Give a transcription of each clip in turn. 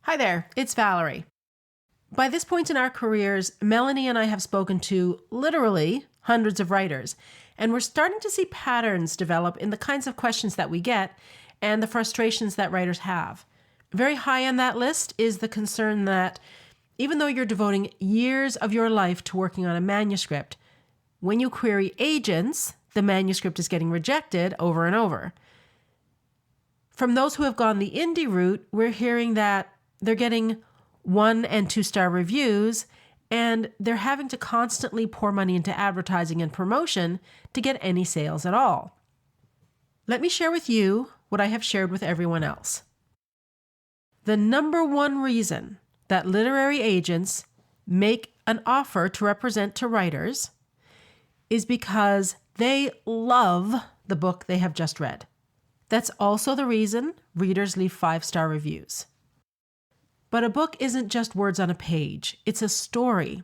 Hi there, it's Valerie. By this point in our careers, Melanie and I have spoken to literally hundreds of writers, and we're starting to see patterns develop in the kinds of questions that we get and the frustrations that writers have. Very high on that list is the concern that even though you're devoting years of your life to working on a manuscript, when you query agents, the manuscript is getting rejected over and over. From those who have gone the indie route, we're hearing that they're getting 1- and 2-star reviews, and they're having to constantly pour money into advertising and promotion to get any sales at all. Let me share with you what I have shared with everyone else. The number one reason that literary agents make an offer to represent to writers is because they love the book they have just read. That's also the reason readers leave 5-star reviews. But a book isn't just words on a page, it's a story.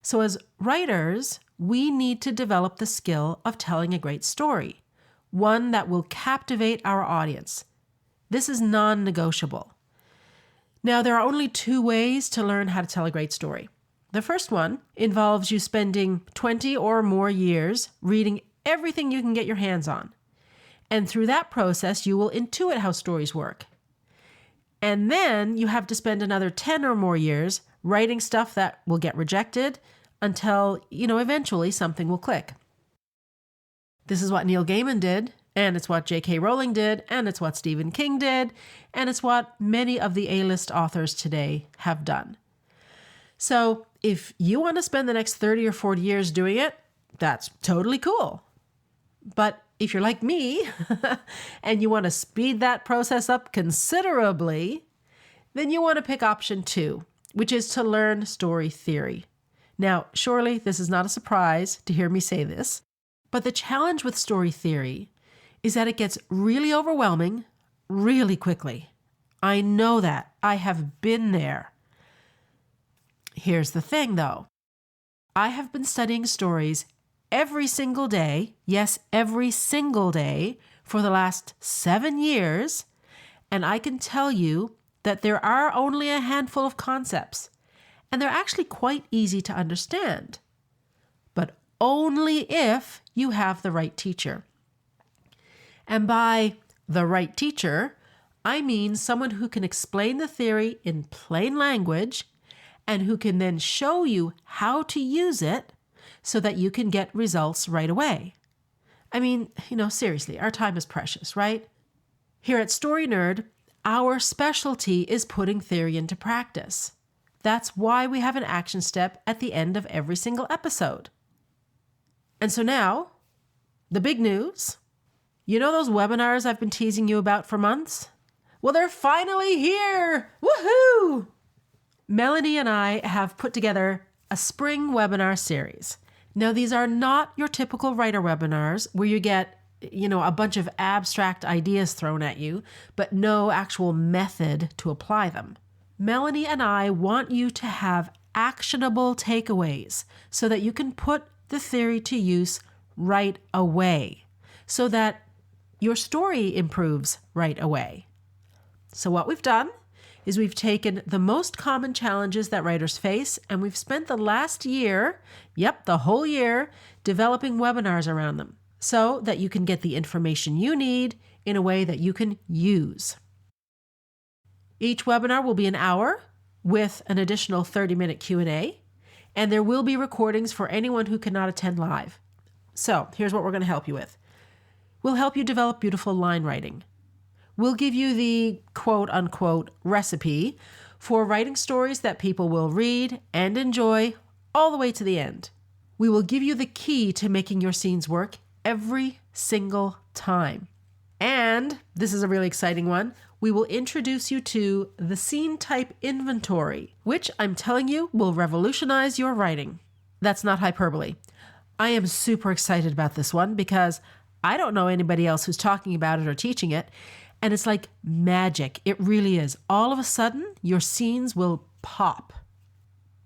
So as writers, we need to develop the skill of telling a great story, one that will captivate our audience. This is non-negotiable. Now, there are only 2 ways to learn how to tell a great story. The first one involves you spending 20 or more years reading everything you can get your hands on. And through that process, you will intuit how stories work. And then you have to spend another 10 or more years writing stuff that will get rejected until, eventually something will click. This is what Neil Gaiman did, and it's what J.K. Rowling did, and it's what Stephen King did, and it's what many of the A-list authors today have done. So if you want to spend the next 30 or 40 years doing it, that's totally cool. But if you're like me and you want to speed that process up considerably, then you want to pick option 2, which is to learn story theory. Now, surely this is not a surprise to hear me say this, but the challenge with story theory is that it gets really overwhelming really quickly. I know that. I have been there. Here's the thing, though. I have been studying stories every single day, yes, every single day for the last 7 years, and I can tell you that there are only a handful of concepts, and they're actually quite easy to understand, but only if you have the right teacher. And by the right teacher, I mean someone who can explain the theory in plain language and who can then show you how to use it so that you can get results right away. I mean, seriously, our time is precious, right? Here at Story Nerd, our specialty is putting theory into practice. That's why we have an action step at the end of every single episode. And so now, the big news. You know those webinars I've been teasing you about for months? Well, they're finally here! Woohoo! Melanie and I have put together a spring webinar series. Now, these are not your typical writer webinars where you get, a bunch of abstract ideas thrown at you, but no actual method to apply them. Melanie and I want you to have actionable takeaways so that you can put the theory to use right away, so that your story improves right away. So what we've done is we've taken the most common challenges that writers face, and we've spent the last year, the whole year, developing webinars around them so that you can get the information you need in a way that you can use. Each webinar will be an hour with an additional 30-minute Q&A, and there will be recordings for anyone who cannot attend live. So here's what we're going to help you with. We'll help you develop beautiful line writing. We'll give you the quote-unquote recipe for writing stories that people will read and enjoy all the way to the end. We will give you the key to making your scenes work every single time. And, this is a really exciting one, we will introduce you to the scene type inventory, which I'm telling you will revolutionize your writing. That's not hyperbole. I am super excited about this one because I don't know anybody else who's talking about it or teaching it. And it's like magic. It really is. All of a sudden, your scenes will pop.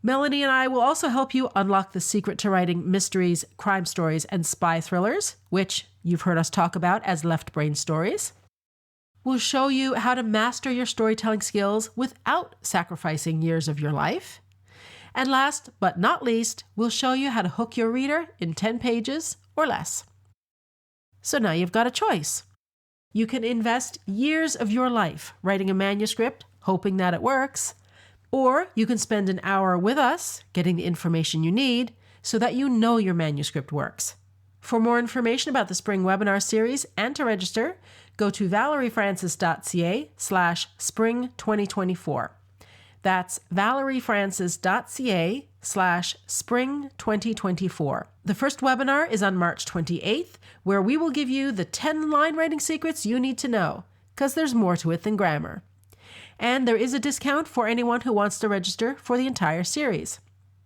Melanie and I will also help you unlock the secret to writing mysteries, crime stories, and spy thrillers, which you've heard us talk about as left brain stories. We'll show you how to master your storytelling skills without sacrificing years of your life. And last but not least, we'll show you how to hook your reader in 10 pages or less. So now you've got a choice. You can invest years of your life writing a manuscript, hoping that it works, or you can spend an hour with us getting the information you need so that you know your manuscript works. For more information about the spring webinar series and to register, go to valeriefrancis.ca/spring2024. That's valeriefrancis.ca/spring2024. The first webinar is on March 28th, where we will give you the 10 line writing secrets you need to know, because there's more to it than grammar. And there is a discount for anyone who wants to register for the entire series.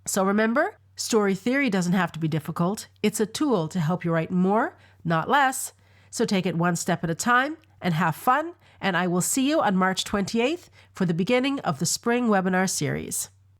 So remember, story theory doesn't have to be difficult. It's a tool to help you write more, not less. So take it one step at a time and have fun. And I will see you on March 28th for the beginning of the spring webinar series.